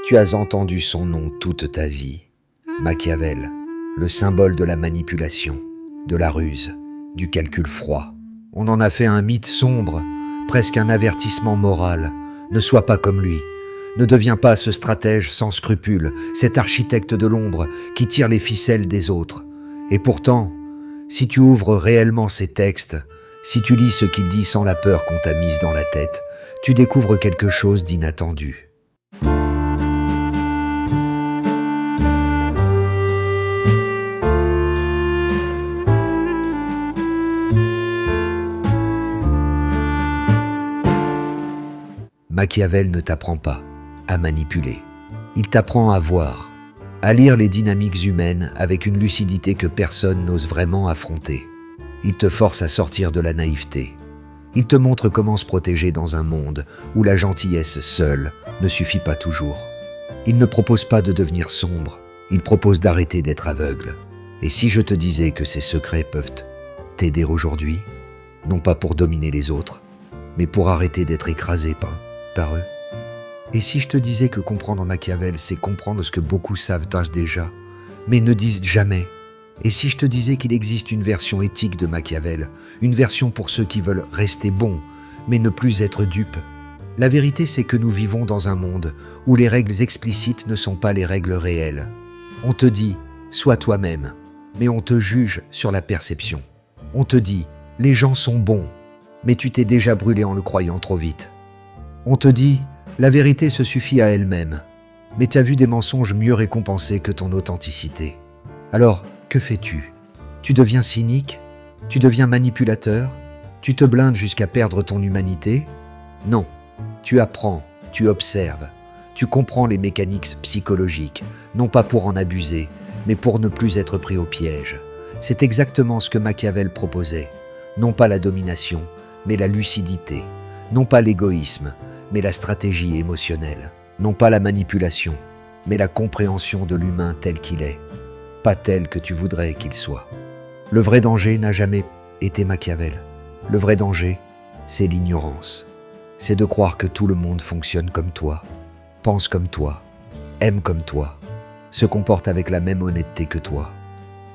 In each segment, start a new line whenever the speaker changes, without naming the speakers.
Tu as entendu son nom toute ta vie. Machiavel, le symbole de la manipulation, de la ruse, du calcul froid. On en a fait un mythe sombre, presque un avertissement moral. Ne sois pas comme lui. Ne deviens pas ce stratège sans scrupules, cet architecte de l'ombre qui tire les ficelles des autres. Et pourtant, si tu ouvres réellement ces textes, si tu lis ce qu'il dit sans la peur qu'on t'a mise dans la tête, tu découvres quelque chose d'inattendu. Machiavel ne t'apprend pas à manipuler. Il t'apprend à voir, à lire les dynamiques humaines avec une lucidité que personne n'ose vraiment affronter. Il te force à sortir de la naïveté. Il te montre comment se protéger dans un monde où la gentillesse seule ne suffit pas toujours. Il ne propose pas de devenir sombre, il propose d'arrêter d'être aveugle. Et si je te disais que ces secrets peuvent t'aider aujourd'hui, non pas pour dominer les autres, mais pour arrêter d'être écrasé par eux? Et si je te disais que comprendre Machiavel, c'est comprendre ce que beaucoup savent déjà, mais ne disent jamais? Et si je te disais qu'il existe une version éthique de Machiavel, une version pour ceux qui veulent rester bons, mais ne plus être dupes? La vérité, c'est que nous vivons dans un monde où les règles explicites ne sont pas les règles réelles. On te dit « sois toi-même », mais on te juge sur la perception. On te dit « les gens sont bons », mais tu t'es déjà brûlé en le croyant trop vite. On te dit « la vérité se suffit à elle-même », mais tu as vu des mensonges mieux récompensés que ton authenticité. Alors, que fais-tu? Tu deviens cynique? Tu deviens manipulateur? Tu te blindes jusqu'à perdre ton humanité? Non, tu apprends, tu observes, tu comprends les mécaniques psychologiques, non pas pour en abuser, mais pour ne plus être pris au piège. C'est exactement ce que Machiavel proposait. Non pas la domination, mais la lucidité. Non pas l'égoïsme, mais la stratégie émotionnelle. Non pas la manipulation, mais la compréhension de l'humain tel qu'il est, pas tel que tu voudrais qu'il soit. Le vrai danger n'a jamais été Machiavel. Le vrai danger, c'est l'ignorance. C'est de croire que tout le monde fonctionne comme toi, pense comme toi, aime comme toi, se comporte avec la même honnêteté que toi.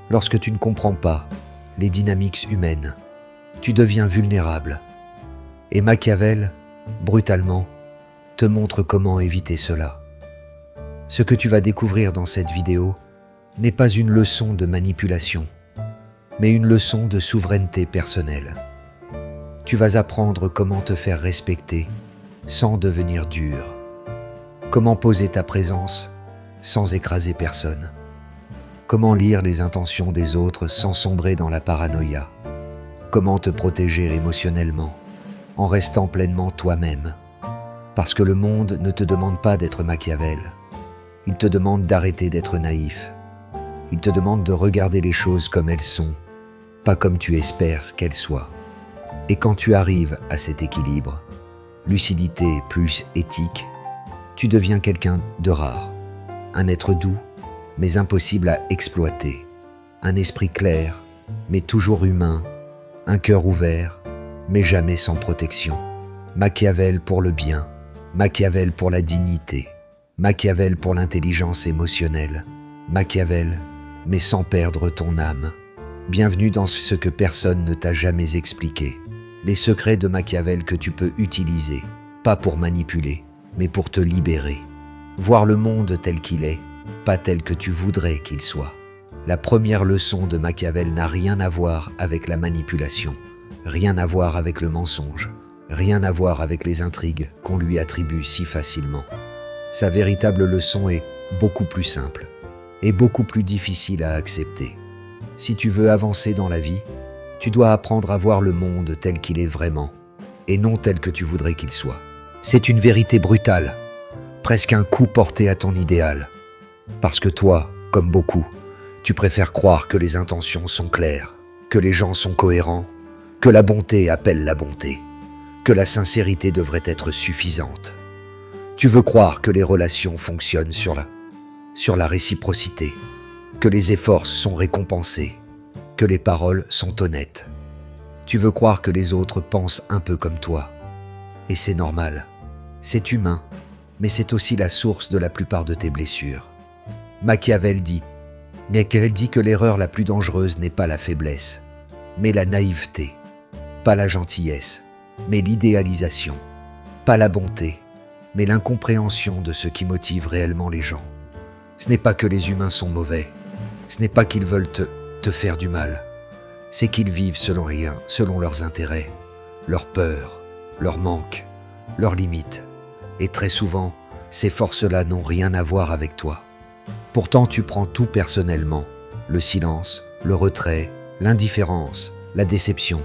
Lorsque tu ne comprends pas les dynamiques humaines, tu deviens vulnérable. Et Machiavel, brutalement, te montre comment éviter cela. Ce que tu vas découvrir dans cette vidéo n'est pas une leçon de manipulation, mais une leçon de souveraineté personnelle. Tu vas apprendre comment te faire respecter sans devenir dur, comment poser ta présence sans écraser personne, comment lire les intentions des autres sans sombrer dans la paranoïa, comment te protéger émotionnellement en restant pleinement toi-même. Parce que le monde ne te demande pas d'être Machiavel, il te demande d'arrêter d'être naïf. Il te demande de regarder les choses comme elles sont, pas comme tu espères qu'elles soient. Et quand tu arrives à cet équilibre, lucidité plus éthique, tu deviens quelqu'un de rare, un être doux, mais impossible à exploiter, un esprit clair, mais toujours humain, un cœur ouvert, mais jamais sans protection. Machiavel pour le bien, Machiavel pour la dignité, Machiavel pour l'intelligence émotionnelle, Machiavel, mais sans perdre ton âme. Bienvenue dans ce que personne ne t'a jamais expliqué. Les secrets de Machiavel que tu peux utiliser, pas pour manipuler, mais pour te libérer. Voir le monde tel qu'il est, pas tel que tu voudrais qu'il soit. La première leçon de Machiavel n'a rien à voir avec la manipulation, rien à voir avec le mensonge, rien à voir avec les intrigues qu'on lui attribue si facilement. Sa véritable leçon est beaucoup plus simple et beaucoup plus difficile à accepter. Si tu veux avancer dans la vie, tu dois apprendre à voir le monde tel qu'il est vraiment, et non tel que tu voudrais qu'il soit. C'est une vérité brutale, presque un coup porté à ton idéal. Parce que toi, comme beaucoup, tu préfères croire que les intentions sont claires, que les gens sont cohérents, que la bonté appelle la bonté, que la sincérité devrait être suffisante. Tu veux croire que les relations fonctionnent sur la réciprocité, que les efforts sont récompensés, que les paroles sont honnêtes. Tu veux croire que les autres pensent un peu comme toi. Et c'est normal, c'est humain. mais c'est aussi la source de la plupart de tes blessures. Machiavel dit que l'erreur la plus dangereuse n'est pas la faiblesse, mais la naïveté, pas la gentillesse, mais l'idéalisation, pas la bonté, mais l'incompréhension de ce qui motive réellement les gens. Ce n'est pas que les humains sont mauvais, ce n'est pas qu'ils veulent te faire du mal, c'est qu'ils vivent selon leurs intérêts, leurs peurs, leurs manques, leurs limites. Et très souvent, ces forces-là n'ont rien à voir avec toi. Pourtant, tu prends tout personnellement, le silence, le retrait, l'indifférence, la déception.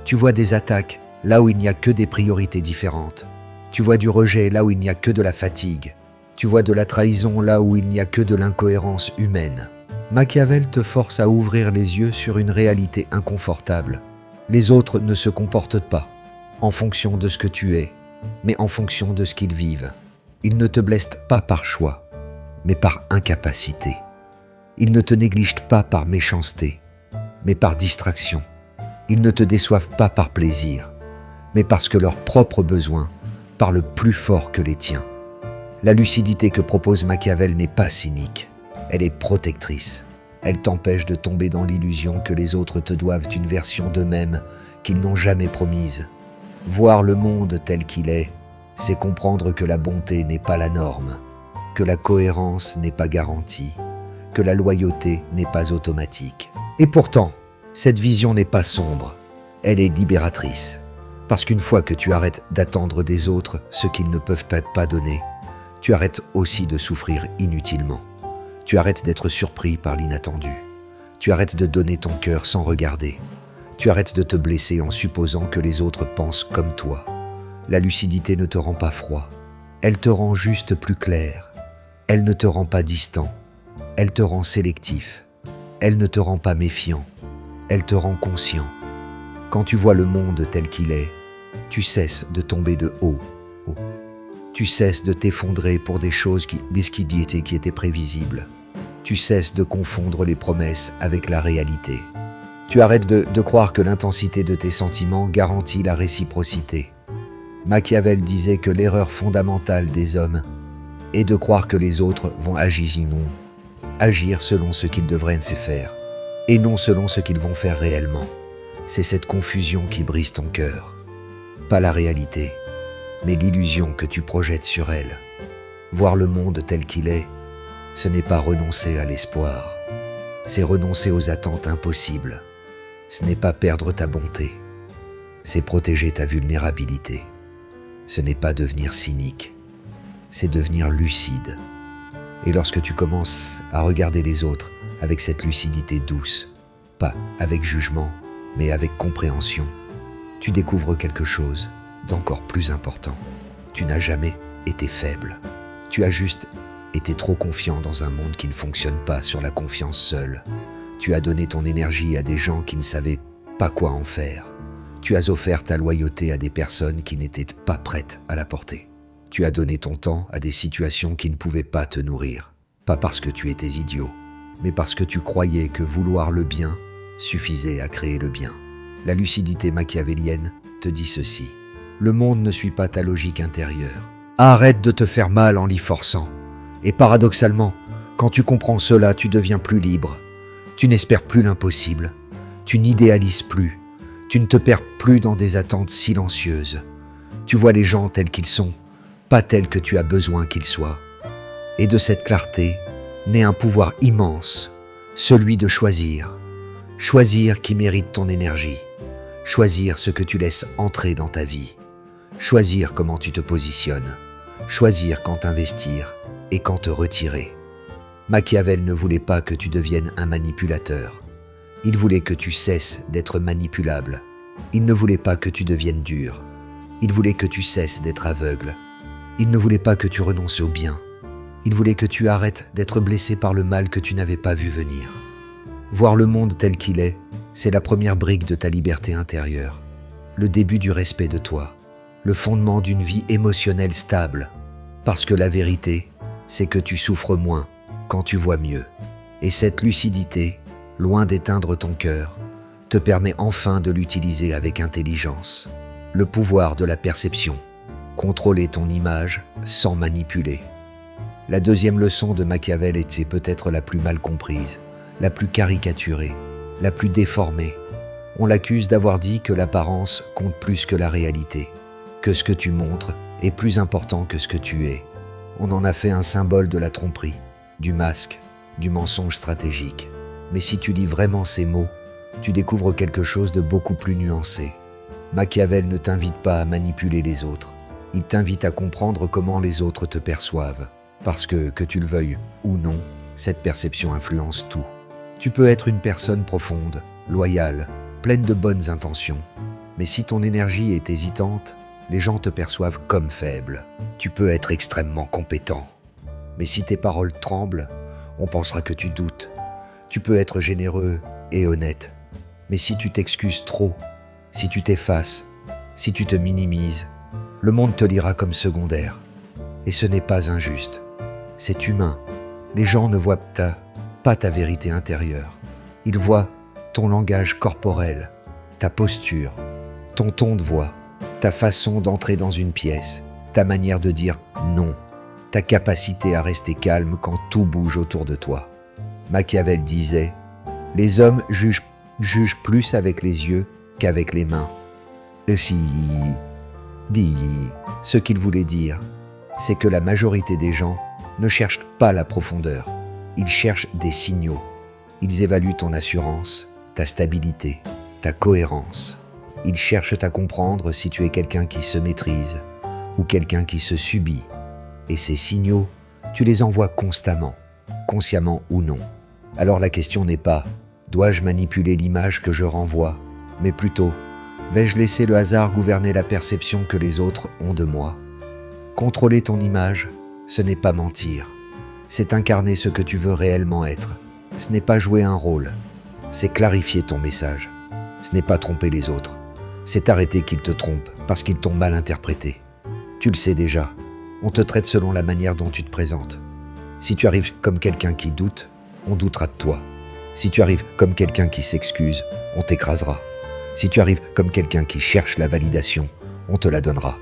Tu vois des attaques là où il n'y a que des priorités différentes. Tu vois du rejet là où il n'y a que de la fatigue. Tu vois de la trahison là où il n'y a que de l'incohérence humaine. Machiavel te force à ouvrir les yeux sur une réalité inconfortable. Les autres ne se comportent pas en fonction de ce que tu es, mais en fonction de ce qu'ils vivent. Ils ne te blessent pas par choix, mais par incapacité. Ils ne te négligent pas par méchanceté, mais par distraction. Ils ne te déçoivent pas par plaisir, mais parce que leurs propres besoins parlent plus fort que les tiens. La lucidité que propose Machiavel n'est pas cynique, elle est protectrice. Elle t'empêche de tomber dans l'illusion que les autres te doivent une version d'eux-mêmes qu'ils n'ont jamais promise. Voir le monde tel qu'il est, c'est comprendre que la bonté n'est pas la norme, que la cohérence n'est pas garantie, que la loyauté n'est pas automatique. Et pourtant, cette vision n'est pas sombre, elle est libératrice. Parce qu'une fois que tu arrêtes d'attendre des autres ce qu'ils ne peuvent pas donner, tu arrêtes aussi de souffrir inutilement. Tu arrêtes d'être surpris par l'inattendu. Tu arrêtes de donner ton cœur sans regarder. Tu arrêtes de te blesser en supposant que les autres pensent comme toi. La lucidité ne te rend pas froid. Elle te rend juste plus clair. Elle ne te rend pas distant. Elle te rend sélectif. Elle ne te rend pas méfiant. Elle te rend conscient. Quand tu vois le monde tel qu'il est, tu cesses de tomber de haut. Tu cesses de t'effondrer pour des choses qui étaient prévisibles. Tu cesses de confondre les promesses avec la réalité. Tu arrêtes de croire que l'intensité de tes sentiments garantit la réciprocité. Machiavel disait que l'erreur fondamentale des hommes est de croire que les autres vont agir selon ce qu'ils devraient se faire, et non selon ce qu'ils vont faire réellement. C'est cette confusion qui brise ton cœur. Pas la réalité, mais l'illusion que tu projettes sur elle. Voir le monde tel qu'il est, ce n'est pas renoncer à l'espoir, c'est renoncer aux attentes impossibles. Ce n'est pas perdre ta bonté, c'est protéger ta vulnérabilité. Ce n'est pas devenir cynique, c'est devenir lucide. Et lorsque tu commences à regarder les autres avec cette lucidité douce, pas avec jugement, mais avec compréhension, tu découvres quelque chose d'encore plus important. Tu n'as jamais été faible. Tu as juste été trop confiant dans un monde qui ne fonctionne pas sur la confiance seule. Tu as donné ton énergie à des gens qui ne savaient pas quoi en faire. Tu as offert ta loyauté à des personnes qui n'étaient pas prêtes à la porter. Tu as donné ton temps à des situations qui ne pouvaient pas te nourrir. Pas parce que tu étais idiot, mais parce que tu croyais que vouloir le bien suffisait à créer le bien. La lucidité machiavélienne te dit ceci. Le monde ne suit pas ta logique intérieure. Arrête de te faire mal en l'y forçant. Et paradoxalement, quand tu comprends cela, tu deviens plus libre. Tu n'espères plus l'impossible. Tu n'idéalises plus. Tu ne te perds plus dans des attentes silencieuses. Tu vois les gens tels qu'ils sont, pas tels que tu as besoin qu'ils soient. Et de cette clarté naît un pouvoir immense, celui de choisir. Choisir qui mérite ton énergie. Choisir ce que tu laisses entrer dans ta vie. Choisir comment tu te positionnes. Choisir quand investir et quand te retirer. Machiavel ne voulait pas que tu deviennes un manipulateur. Il voulait que tu cesses d'être manipulable. Il ne voulait pas que tu deviennes dur. Il voulait que tu cesses d'être aveugle. Il ne voulait pas que tu renonces au bien. Il voulait que tu arrêtes d'être blessé par le mal que tu n'avais pas vu venir. Voir le monde tel qu'il est, c'est la première brique de ta liberté intérieure, le début du respect de toi, le fondement d'une vie émotionnelle stable. Parce que la vérité, c'est que tu souffres moins quand tu vois mieux. Et cette lucidité, loin d'éteindre ton cœur, te permet enfin de l'utiliser avec intelligence. Le pouvoir de la perception. contrôler ton image sans manipuler. La deuxième leçon de Machiavel était peut-être la plus mal comprise, la plus caricaturée, la plus déformée. On l'accuse d'avoir dit que l'apparence compte plus que la réalité, que ce que tu montres est plus important que ce que tu es. On en a fait un symbole de la tromperie, du masque, du mensonge stratégique. Mais si tu lis vraiment ces mots, tu découvres quelque chose de beaucoup plus nuancé. Machiavel ne t'invite pas à manipuler les autres. Il t'invite à comprendre comment les autres te perçoivent. Parce que tu le veuilles ou non, cette perception influence tout. Tu peux être une personne profonde, loyale, pleine de bonnes intentions. Mais si ton énergie est hésitante, les gens te perçoivent comme faible. Tu peux être extrêmement compétent. Mais si tes paroles tremblent, on pensera que tu doutes. Tu peux être généreux et honnête. Mais si tu t'excuses trop, si tu t'effaces, si tu te minimises, le monde te lira comme secondaire. Et ce n'est pas injuste. C'est humain. Les gens ne voient pas ta vérité intérieure. Ils voient ton langage corporel, ta posture, ton ton de voix, ta façon d'entrer dans une pièce, ta manière de dire non, ta capacité à rester calme quand tout bouge autour de toi. Machiavel disait « Les hommes jugent plus avec les yeux qu'avec les mains. » Ce qu'il voulait dire, c'est que la majorité des gens ne cherchent pas la profondeur. Ils cherchent des signaux. Ils évaluent ton assurance, ta stabilité, ta cohérence. Ils cherchent à comprendre si tu es quelqu'un qui se maîtrise ou quelqu'un qui se subit. Et ces signaux, tu les envoies constamment, consciemment ou non. Alors la question n'est pas « dois-je manipuler l'image que je renvoie ?» mais plutôt « vais-je laisser le hasard gouverner la perception que les autres ont de moi ?» Contrôler ton image, ce n'est pas mentir. C'est incarner ce que tu veux réellement être. Ce n'est pas jouer un rôle. C'est clarifier ton message. Ce n'est pas tromper les autres. C'est arrêter qu'ils te trompent parce qu'ils t'ont mal interprété. Tu le sais déjà. On te traite selon la manière dont tu te présentes. Si tu arrives comme quelqu'un qui doute, on doutera de toi. Si tu arrives comme quelqu'un qui s'excuse, on t'écrasera. Si tu arrives comme quelqu'un qui cherche la validation, on te la donnera.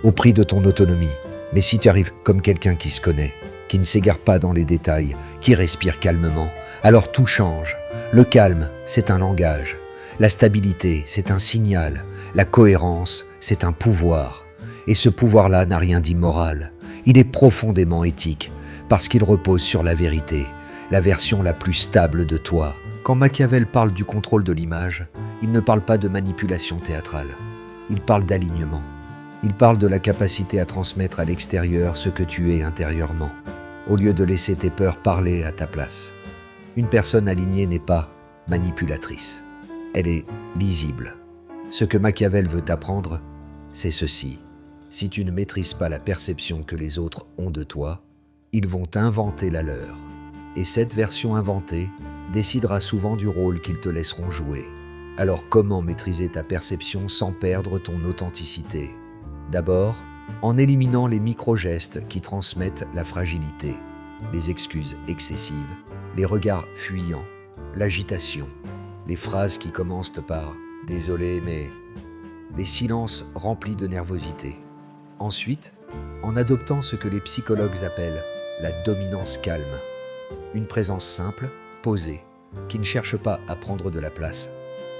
Au prix de ton autonomie. Mais si tu arrives comme quelqu'un qui se connaît, qui ne s'égare pas dans les détails, qui respire calmement, alors tout change. Le calme, c'est un langage. La stabilité, c'est un signal. La cohérence, c'est un pouvoir. Et ce pouvoir-là n'a rien d'immoral. Il est profondément éthique, parce qu'il repose sur la vérité, la version la plus stable de toi. Quand Machiavel parle du contrôle de l'image, il ne parle pas de manipulation théâtrale. Il parle d'alignement. Il parle de la capacité à transmettre à l'extérieur ce que tu es intérieurement, au lieu de laisser tes peurs parler à ta place. Une personne alignée n'est pas manipulatrice. Elle est lisible. Ce que Machiavel veut t'apprendre, c'est ceci. Si tu ne maîtrises pas la perception que les autres ont de toi, ils vont inventer la leur. Et cette version inventée décidera souvent du rôle qu'ils te laisseront jouer. Alors comment maîtriser ta perception sans perdre ton authenticité ? D'abord, en éliminant les micro-gestes qui transmettent la fragilité, les excuses excessives, les regards fuyants, l'agitation, les phrases qui commencent par « désolé mais », les silences remplis de nervosité. Ensuite, en adoptant ce que les psychologues appellent la dominance calme, une présence simple, posée, qui ne cherche pas à prendre de la place,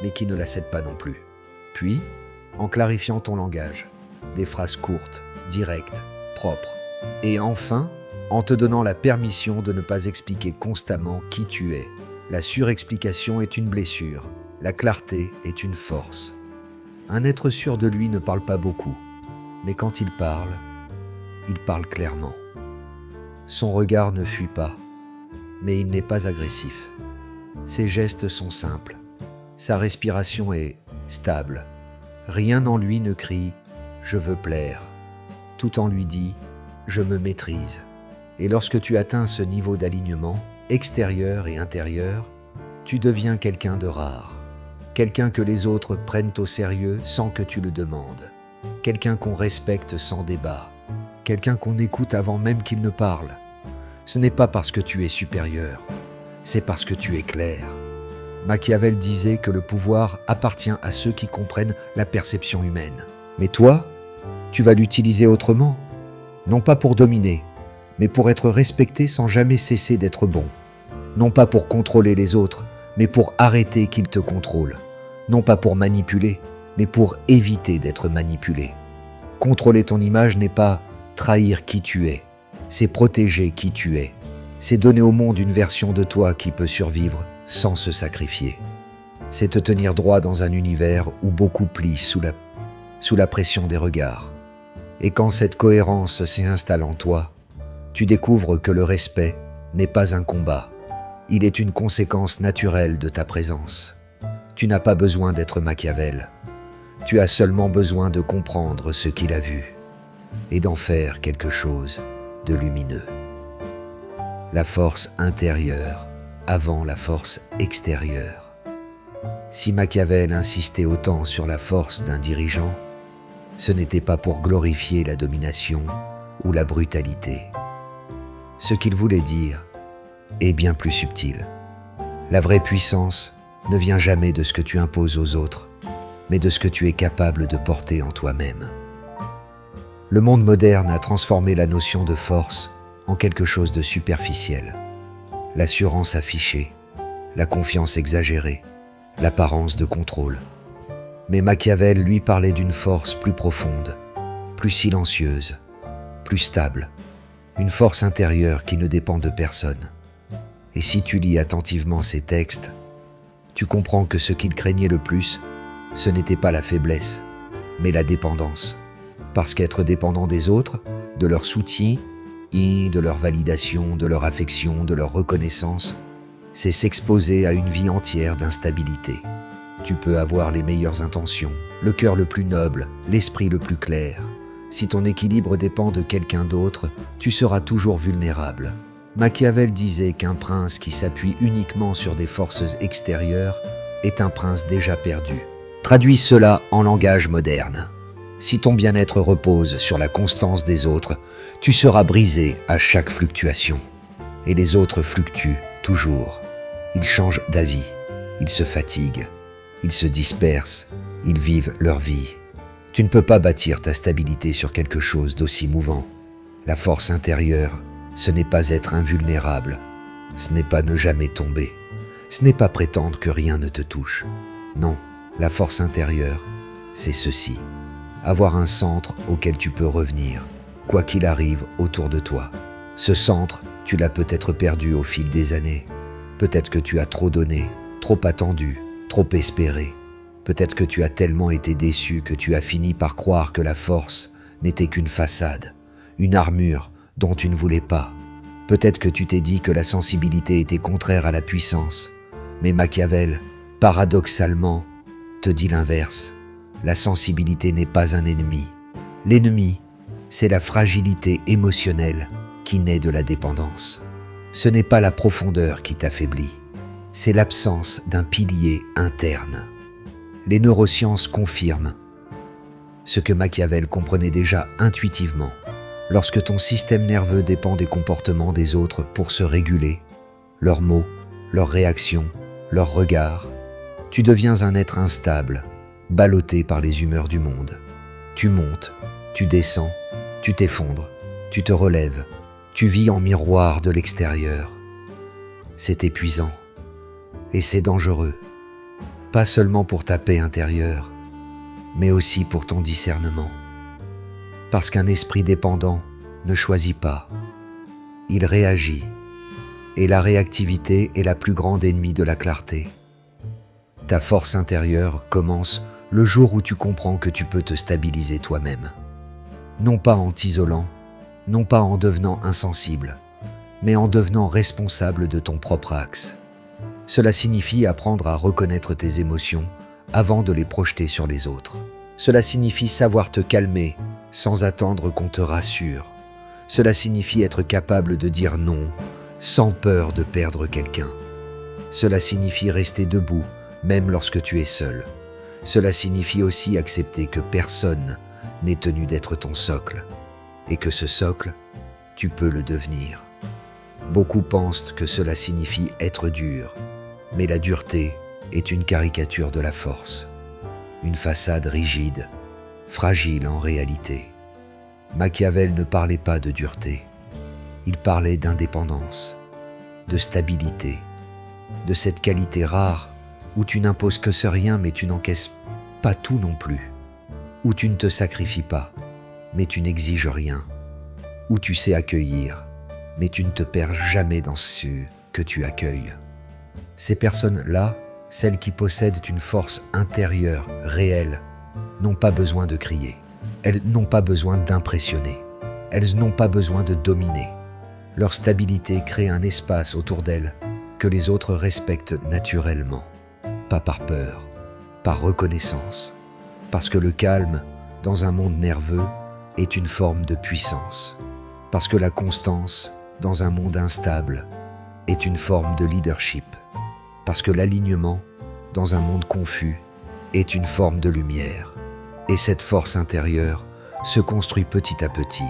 mais qui ne la cède pas non plus. Puis, en clarifiant ton langage, des phrases courtes, directes, propres. Et enfin, en te donnant la permission de ne pas expliquer constamment qui tu es. La surexplication est une blessure, la clarté est une force. Un être sûr de lui ne parle pas beaucoup, mais quand il parle clairement. Son regard ne fuit pas, mais il n'est pas agressif. Ses gestes sont simples, sa respiration est stable. Rien en lui ne crie « je veux plaire ». Tout en lui dit « je me maîtrise ». Et lorsque tu atteins ce niveau d'alignement, extérieur et intérieur, tu deviens quelqu'un de rare. Quelqu'un que les autres prennent au sérieux sans que tu le demandes. Quelqu'un qu'on respecte sans débat. Quelqu'un qu'on écoute avant même qu'il ne parle. Ce n'est pas parce que tu es supérieur, c'est parce que tu es clair. Machiavel disait que le pouvoir appartient à ceux qui comprennent la perception humaine. Mais toi, Tu vas l'utiliser autrement, non pas pour dominer, mais pour être respecté sans jamais cesser d'être bon. Non pas pour contrôler les autres, mais pour arrêter qu'ils te contrôlent. Non pas pour manipuler, mais pour éviter d'être manipulé. Contrôler ton image n'est pas trahir qui tu es, c'est protéger qui tu es. C'est donner au monde une version de toi qui peut survivre sans se sacrifier. C'est te tenir droit dans un univers où beaucoup plient sous la pression des regards. Et quand cette cohérence s'installe en toi, tu découvres que le respect n'est pas un combat. Il est une conséquence naturelle de ta présence. Tu n'as pas besoin d'être Machiavel. Tu as seulement besoin de comprendre ce qu'il a vu et d'en faire quelque chose de lumineux. La force intérieure avant la force extérieure. Si Machiavel insistait autant sur la force d'un dirigeant, ce n'était pas pour glorifier la domination ou la brutalité. Ce qu'il voulait dire est bien plus subtil. La vraie puissance ne vient jamais de ce que tu imposes aux autres, mais de ce que tu es capable de porter en toi-même. Le monde moderne a transformé la notion de force en quelque chose de superficiel. L'assurance affichée, la confiance exagérée, l'apparence de contrôle. Mais Machiavel lui parlait d'une force plus profonde, plus silencieuse, plus stable, une force intérieure qui ne dépend de personne. Et si tu lis attentivement ces textes, tu comprends que ce qu'il craignait le plus, ce n'était pas la faiblesse, mais la dépendance. Parce qu'être dépendant des autres, de leur soutien, de leur validation, de leur affection, de leur reconnaissance, c'est s'exposer à une vie entière d'instabilité. Tu peux avoir les meilleures intentions, le cœur le plus noble, l'esprit le plus clair. Si ton équilibre dépend de quelqu'un d'autre, tu seras toujours vulnérable. Machiavel disait qu'un prince qui s'appuie uniquement sur des forces extérieures est un prince déjà perdu. Traduis cela en langage moderne. Si ton bien-être repose sur la constance des autres, tu seras brisé à chaque fluctuation. Et les autres fluctuent toujours. Ils changent d'avis, ils se fatiguent, ils se dispersent, ils vivent leur vie. Tu ne peux pas bâtir ta stabilité sur quelque chose d'aussi mouvant. La force intérieure, ce n'est pas être invulnérable, ce n'est pas ne jamais tomber, ce n'est pas prétendre que rien ne te touche. Non, la force intérieure, c'est ceci. Avoir un centre auquel tu peux revenir, quoi qu'il arrive autour de toi. Ce centre, tu l'as peut-être perdu au fil des années. Peut-être que tu as trop donné, trop attendu, trop espéré. Peut-être que tu as tellement été déçu que tu as fini par croire que la force n'était qu'une façade, une armure dont tu ne voulais pas. Peut-être que tu t'es dit que la sensibilité était contraire à la puissance. Mais Machiavel, paradoxalement, te dit l'inverse. La sensibilité n'est pas un ennemi. L'ennemi, c'est la fragilité émotionnelle qui naît de la dépendance. Ce n'est pas la profondeur qui t'affaiblit, c'est l'absence d'un pilier interne. Les neurosciences confirment ce que Machiavel comprenait déjà intuitivement. Lorsque ton système nerveux dépend des comportements des autres pour se réguler, leurs mots, leurs réactions, leurs regards, tu deviens un être instable, ballotté par les humeurs du monde. Tu montes, tu descends, tu t'effondres, tu te relèves, tu vis en miroir de l'extérieur. C'est épuisant et c'est dangereux, pas seulement pour ta paix intérieure, mais aussi pour ton discernement. Parce qu'un esprit dépendant ne choisit pas, il réagit, et la réactivité est la plus grande ennemie de la clarté. Ta force intérieure commence le jour où tu comprends que tu peux te stabiliser toi-même. Non pas en t'isolant, non pas en devenant insensible, mais en devenant responsable de ton propre axe. Cela signifie apprendre à reconnaître tes émotions avant de les projeter sur les autres. Cela signifie savoir te calmer sans attendre qu'on te rassure. Cela signifie être capable de dire non sans peur de perdre quelqu'un. Cela signifie rester debout même lorsque tu es seul. Cela signifie aussi accepter que personne n'est tenu d'être ton socle et que ce socle, tu peux le devenir. Beaucoup pensent que cela signifie être dur, mais la dureté est une caricature de la force, une façade rigide, fragile en réalité. Machiavel ne parlait pas de dureté. Il parlait d'indépendance, de stabilité, de cette qualité rare où tu n'imposes que ce rien mais tu n'encaisses pas tout non plus, où tu ne te sacrifies pas mais tu n'exiges rien, où tu sais accueillir mais tu ne te perds jamais dans ce que tu accueilles. Ces personnes-là, celles qui possèdent une force intérieure, réelle, n'ont pas besoin de crier. Elles n'ont pas besoin d'impressionner. Elles n'ont pas besoin de dominer. Leur stabilité crée un espace autour d'elles que les autres respectent naturellement. Pas par peur, par reconnaissance. Parce que le calme, dans un monde nerveux, est une forme de puissance. Parce que la constance, dans un monde instable, est une forme de leadership. Parce que l'alignement, dans un monde confus, est une forme de lumière. Et cette force intérieure se construit petit à petit,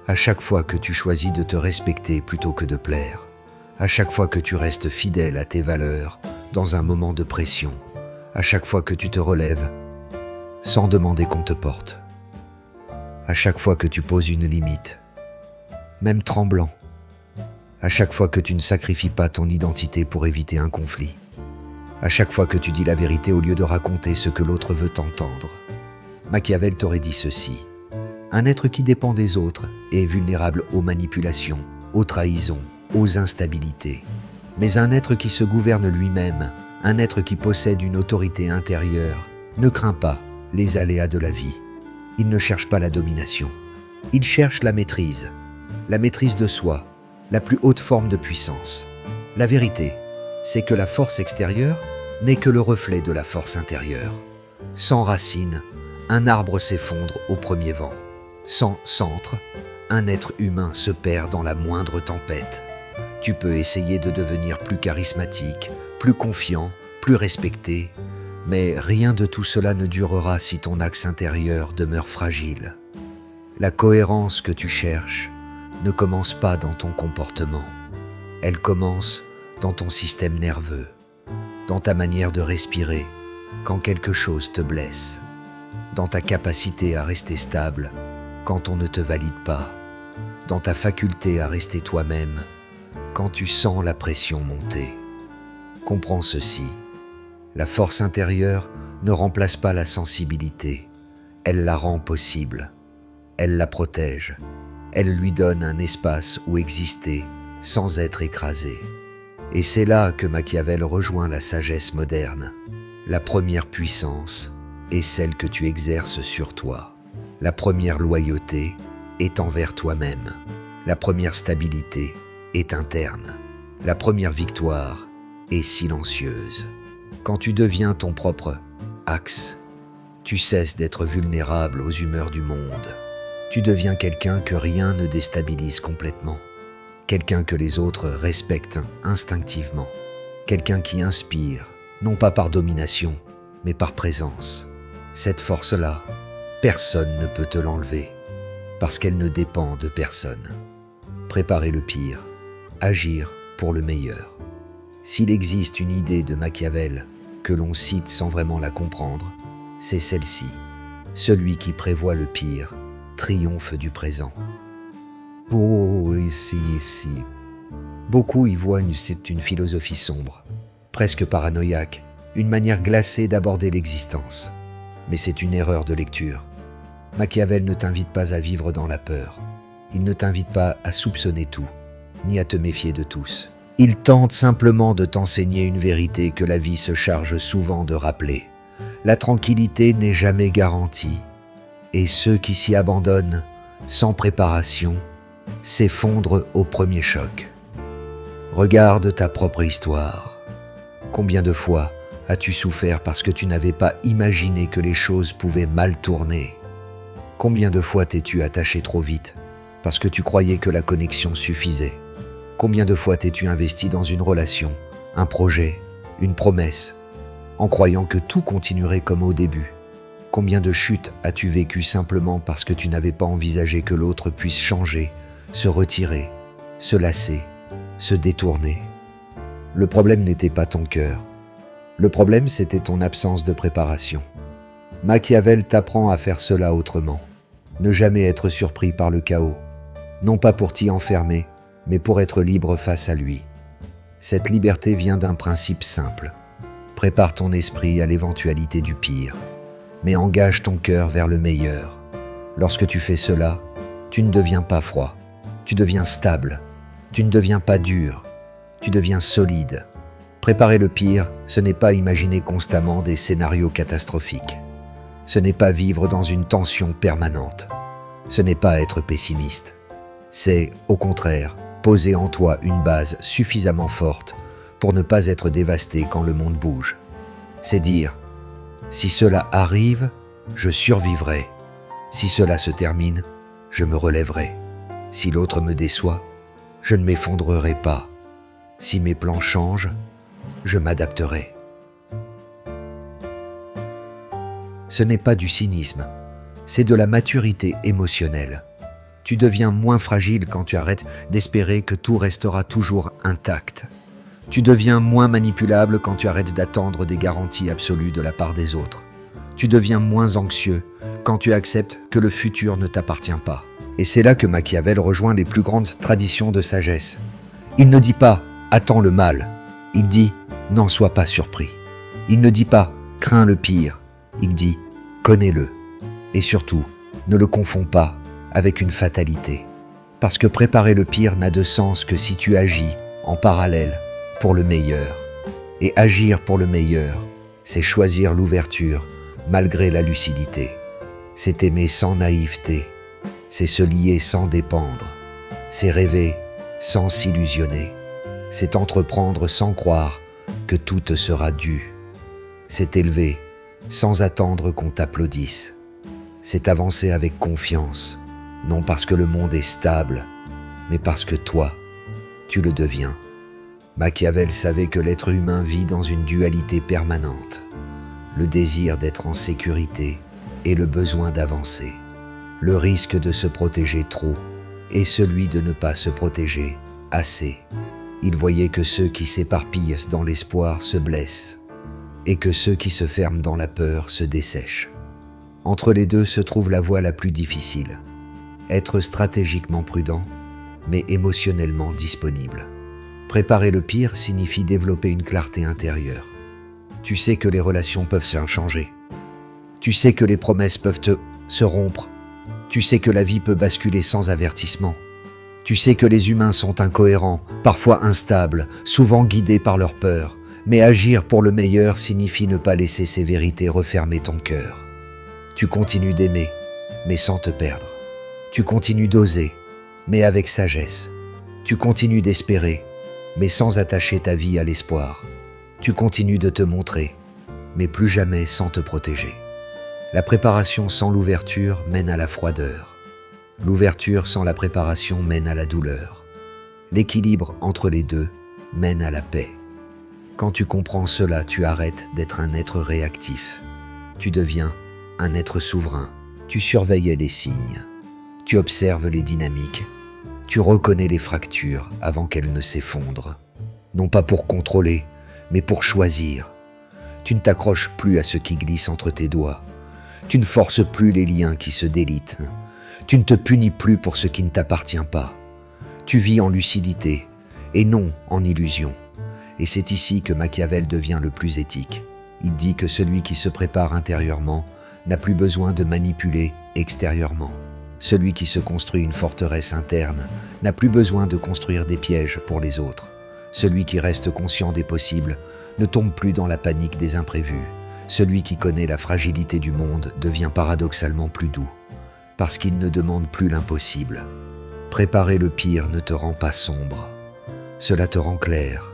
à chaque fois que tu choisis de te respecter plutôt que de plaire, à chaque fois que tu restes fidèle à tes valeurs dans un moment de pression, à chaque fois que tu te relèves sans demander qu'on te porte, à chaque fois que tu poses une limite, même tremblant, à chaque fois que tu ne sacrifies pas ton identité pour éviter un conflit, à chaque fois que tu dis la vérité au lieu de raconter ce que l'autre veut entendre. Machiavel t'aurait dit ceci: un être qui dépend des autres est vulnérable aux manipulations, aux trahisons, aux instabilités. Mais un être qui se gouverne lui-même, un être qui possède une autorité intérieure, ne craint pas les aléas de la vie. Il ne cherche pas la domination. Il cherche la maîtrise de soi, la plus haute forme de puissance. La vérité, c'est que la force extérieure n'est que le reflet de la force intérieure. Sans racines, un arbre s'effondre au premier vent. Sans centre, un être humain se perd dans la moindre tempête. Tu peux essayer de devenir plus charismatique, plus confiant, plus respecté, mais rien de tout cela ne durera si ton axe intérieur demeure fragile. La cohérence que tu cherches ne commence pas dans ton comportement. Elle commence dans ton système nerveux, dans ta manière de respirer quand quelque chose te blesse, dans ta capacité à rester stable quand on ne te valide pas, dans ta faculté à rester toi-même quand tu sens la pression monter. Comprends ceci, la force intérieure ne remplace pas la sensibilité, elle la rend possible, elle la protège, elle lui donne un espace où exister sans être écrasé. Et c'est là que Machiavel rejoint la sagesse moderne. La première puissance est celle que tu exerces sur toi. La première loyauté est envers toi-même. La première stabilité est interne. La première victoire est silencieuse. Quand tu deviens ton propre axe, tu cesses d'être vulnérable aux humeurs du monde. Tu deviens quelqu'un que rien ne déstabilise complètement. Quelqu'un que les autres respectent instinctivement. Quelqu'un qui inspire, non pas par domination, mais par présence. Cette force-là, personne ne peut te l'enlever, parce qu'elle ne dépend de personne. Préparer le pire, agir pour le meilleur. S'il existe une idée de Machiavel que l'on cite sans vraiment la comprendre, c'est celle-ci. Celui qui prévoit le pire triomphe du présent. Oh, ici. Beaucoup y voient une philosophie sombre, presque paranoïaque, une manière glacée d'aborder l'existence. Mais c'est une erreur de lecture. Machiavel ne t'invite pas à vivre dans la peur. Il ne t'invite pas à soupçonner tout, ni à te méfier de tous. Il tente simplement de t'enseigner une vérité que la vie se charge souvent de rappeler. La tranquillité n'est jamais garantie, et ceux qui s'y abandonnent, sans préparation, s'effondrent au premier choc. Regarde ta propre histoire. Combien de fois as-tu souffert parce que tu n'avais pas imaginé que les choses pouvaient mal tourner? Combien de fois t'es-tu attaché trop vite parce que tu croyais que la connexion suffisait? Combien de fois t'es-tu investi dans une relation, un projet, une promesse, en croyant que tout continuerait comme au début? Combien de chutes as-tu vécues simplement parce que tu n'avais pas envisagé que l'autre puisse changer, se retirer, se lasser, se détourner? Le problème n'était pas ton cœur. Le problème, c'était ton absence de préparation. Machiavel t'apprend à faire cela autrement. Ne jamais être surpris par le chaos, non pas pour t'y enfermer, mais pour être libre face à lui. Cette liberté vient d'un principe simple. Prépare ton esprit à l'éventualité du pire, mais engage ton cœur vers le meilleur. Lorsque tu fais cela, tu ne deviens pas froid, tu deviens stable, tu ne deviens pas dur, tu deviens solide. Préparer le pire, ce n'est pas imaginer constamment des scénarios catastrophiques. Ce n'est pas vivre dans une tension permanente. Ce n'est pas être pessimiste. C'est, au contraire, poser en toi une base suffisamment forte pour ne pas être dévasté quand le monde bouge. C'est dire, si cela arrive, je survivrai. Si cela se termine, je me relèverai. Si l'autre me déçoit, je ne m'effondrerai pas. Si mes plans changent, je m'adapterai. Ce n'est pas du cynisme, c'est de la maturité émotionnelle. Tu deviens moins fragile quand tu arrêtes d'espérer que tout restera toujours intact. Tu deviens moins manipulable quand tu arrêtes d'attendre des garanties absolues de la part des autres. Tu deviens moins anxieux quand tu acceptes que le futur ne t'appartient pas. Et c'est là que Machiavel rejoint les plus grandes traditions de sagesse. Il ne dit pas « attends le mal », il dit « n'en sois pas surpris ». Il ne dit pas « crains le pire », il dit « connais-le ». Et surtout, ne le confonds pas avec une fatalité. Parce que préparer le pire n'a de sens que si tu agis en parallèle pour le meilleur. Et agir pour le meilleur, c'est choisir l'ouverture malgré la lucidité. C'est aimer sans naïveté. C'est se lier sans dépendre. C'est rêver sans s'illusionner. C'est entreprendre sans croire que tout te sera dû. C'est élever sans attendre qu'on t'applaudisse. C'est avancer avec confiance, non parce que le monde est stable, mais parce que toi, tu le deviens. Machiavel savait que l'être humain vit dans une dualité permanente, le désir d'être en sécurité et le besoin d'avancer, le risque de se protéger trop et celui de ne pas se protéger assez. Il voyait que ceux qui s'éparpillent dans l'espoir se blessent et que ceux qui se ferment dans la peur se dessèchent. Entre les deux se trouve la voie la plus difficile, être stratégiquement prudent, mais émotionnellement disponible. Préparer le pire signifie développer une clarté intérieure. Tu sais que les relations peuvent s'inchanger. Tu sais que les promesses peuvent se rompre. Tu sais que la vie peut basculer sans avertissement. Tu sais que les humains sont incohérents, parfois instables, souvent guidés par leur peur. Mais agir pour le meilleur signifie ne pas laisser ces vérités refermer ton cœur. Tu continues d'aimer, mais sans te perdre. Tu continues d'oser, mais avec sagesse. Tu continues d'espérer, mais sans attacher ta vie à l'espoir. Tu continues de te montrer, mais plus jamais sans te protéger. La préparation sans l'ouverture mène à la froideur. L'ouverture sans la préparation mène à la douleur. L'équilibre entre les deux mène à la paix. Quand tu comprends cela, tu arrêtes d'être un être réactif. Tu deviens un être souverain. Tu surveilles les signes. Tu observes les dynamiques. Tu reconnais les fractures avant qu'elles ne s'effondrent. Non pas pour contrôler, mais pour choisir. Tu ne t'accroches plus à ce qui glisse entre tes doigts. Tu ne forces plus les liens qui se délitent. Tu ne te punis plus pour ce qui ne t'appartient pas. Tu vis en lucidité et non en illusion. Et c'est ici que Machiavel devient le plus éthique. Il dit que celui qui se prépare intérieurement n'a plus besoin de manipuler extérieurement. Celui qui se construit une forteresse interne n'a plus besoin de construire des pièges pour les autres. Celui qui reste conscient des possibles ne tombe plus dans la panique des imprévus. Celui qui connaît la fragilité du monde devient paradoxalement plus doux, parce qu'il ne demande plus l'impossible. Préparer le pire ne te rend pas sombre, cela te rend clair.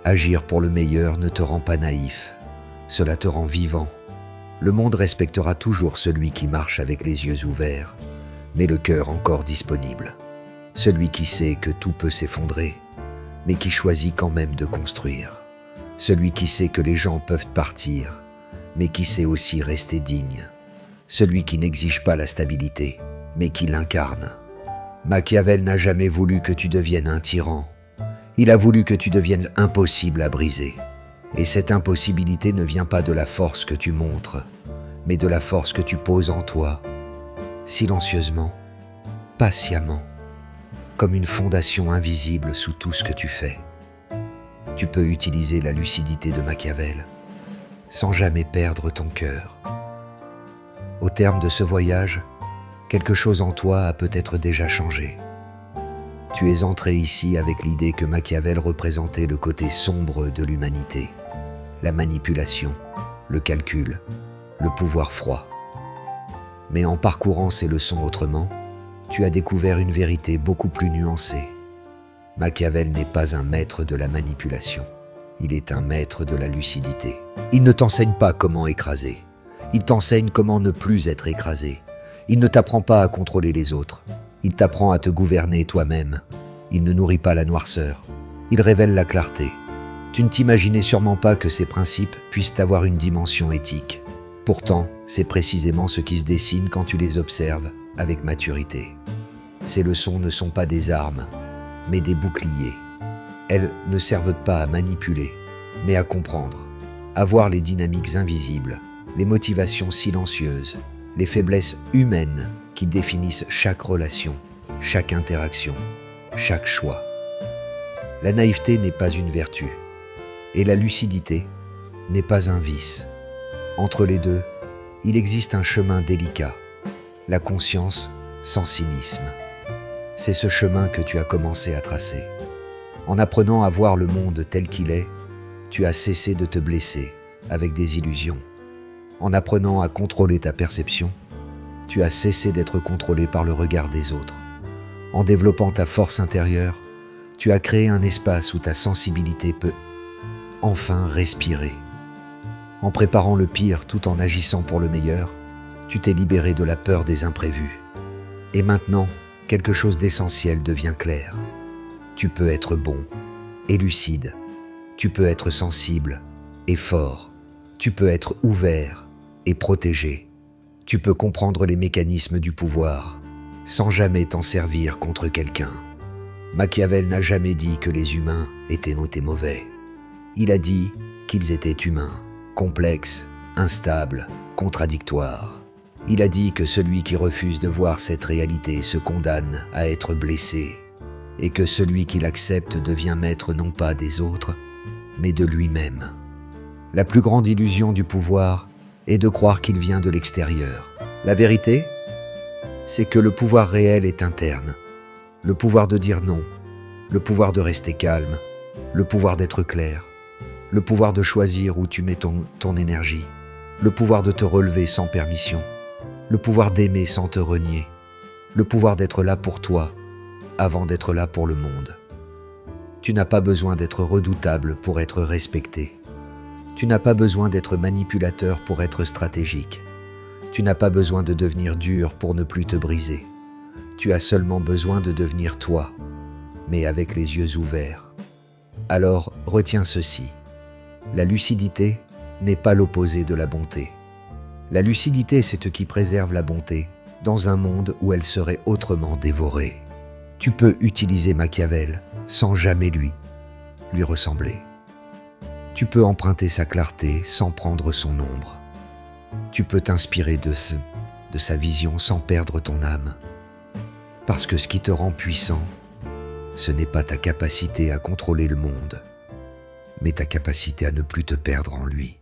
Agir pour le meilleur ne te rend pas naïf, cela te rend vivant. Le monde respectera toujours celui qui marche avec les yeux ouverts, mais le cœur encore disponible. Celui qui sait que tout peut s'effondrer, mais qui choisit quand même de construire. Celui qui sait que les gens peuvent partir, mais qui sait aussi rester digne. Celui qui n'exige pas la stabilité, mais qui l'incarne. Machiavel n'a jamais voulu que tu deviennes un tyran. Il a voulu que tu deviennes impossible à briser. Et cette impossibilité ne vient pas de la force que tu montres, mais de la force que tu poses en toi. silencieusement, patiemment, comme une fondation invisible sous tout ce que tu fais. Tu peux utiliser la lucidité de Machiavel sans jamais perdre ton cœur. Au terme de ce voyage, quelque chose en toi a peut-être déjà changé. Tu es entré ici avec l'idée que Machiavel représentait le côté sombre de l'humanité, la manipulation, le calcul, le pouvoir froid. Mais en parcourant ces leçons autrement, tu as découvert une vérité beaucoup plus nuancée. Machiavel n'est pas un maître de la manipulation, il est un maître de la lucidité. Il ne t'enseigne pas comment écraser, il t'enseigne comment ne plus être écrasé. Il ne t'apprend pas à contrôler les autres, il t'apprend à te gouverner toi-même. Il ne nourrit pas la noirceur, il révèle la clarté. Tu ne t'imaginais sûrement pas que ces principes puissent avoir une dimension éthique. Pourtant, c'est précisément ce qui se dessine quand tu les observes avec maturité. Ces leçons ne sont pas des armes, mais des boucliers. Elles ne servent pas à manipuler, mais à comprendre, à voir les dynamiques invisibles, les motivations silencieuses, les faiblesses humaines qui définissent chaque relation, chaque interaction, chaque choix. La naïveté n'est pas une vertu, et la lucidité n'est pas un vice. Entre les deux, il existe un chemin délicat, la conscience sans cynisme. C'est ce chemin que tu as commencé à tracer. En apprenant à voir le monde tel qu'il est, tu as cessé de te blesser avec des illusions. En apprenant à contrôler ta perception, tu as cessé d'être contrôlé par le regard des autres. En développant ta force intérieure, tu as créé un espace où ta sensibilité peut enfin respirer. En préparant le pire tout en agissant pour le meilleur, tu t'es libéré de la peur des imprévus. Et maintenant, quelque chose d'essentiel devient clair. Tu peux être bon et lucide. Tu peux être sensible et fort. Tu peux être ouvert et protégé. Tu peux comprendre les mécanismes du pouvoir sans jamais t'en servir contre quelqu'un. Machiavel n'a jamais dit que les humains étaient mauvais. Il a dit qu'ils étaient humains, complexes, instables, contradictoires. Il a dit que celui qui refuse de voir cette réalité se condamne à être blessé et que celui qui l'accepte devient maître non pas des autres, mais de lui-même. La plus grande illusion du pouvoir est de croire qu'il vient de l'extérieur. La vérité, c'est que le pouvoir réel est interne. Le pouvoir de dire non, le pouvoir de rester calme, le pouvoir d'être clair, le pouvoir de choisir où tu mets ton énergie, le pouvoir de te relever sans permission, le pouvoir d'aimer sans te renier, le pouvoir d'être là pour toi avant d'être là pour le monde. Tu n'as pas besoin d'être redoutable pour être respecté. Tu n'as pas besoin d'être manipulateur pour être stratégique. Tu n'as pas besoin de devenir dur pour ne plus te briser. Tu as seulement besoin de devenir toi, mais avec les yeux ouverts. Alors, retiens ceci. La lucidité n'est pas l'opposé de la bonté. La lucidité, c'est ce qui préserve la bonté dans un monde où elle serait autrement dévorée. Tu peux utiliser Machiavel sans jamais lui ressembler. Tu peux emprunter sa clarté sans prendre son ombre. Tu peux t'inspirer de sa vision sans perdre ton âme. Parce que ce qui te rend puissant, ce n'est pas ta capacité à contrôler le monde, mais ta capacité à ne plus te perdre en lui.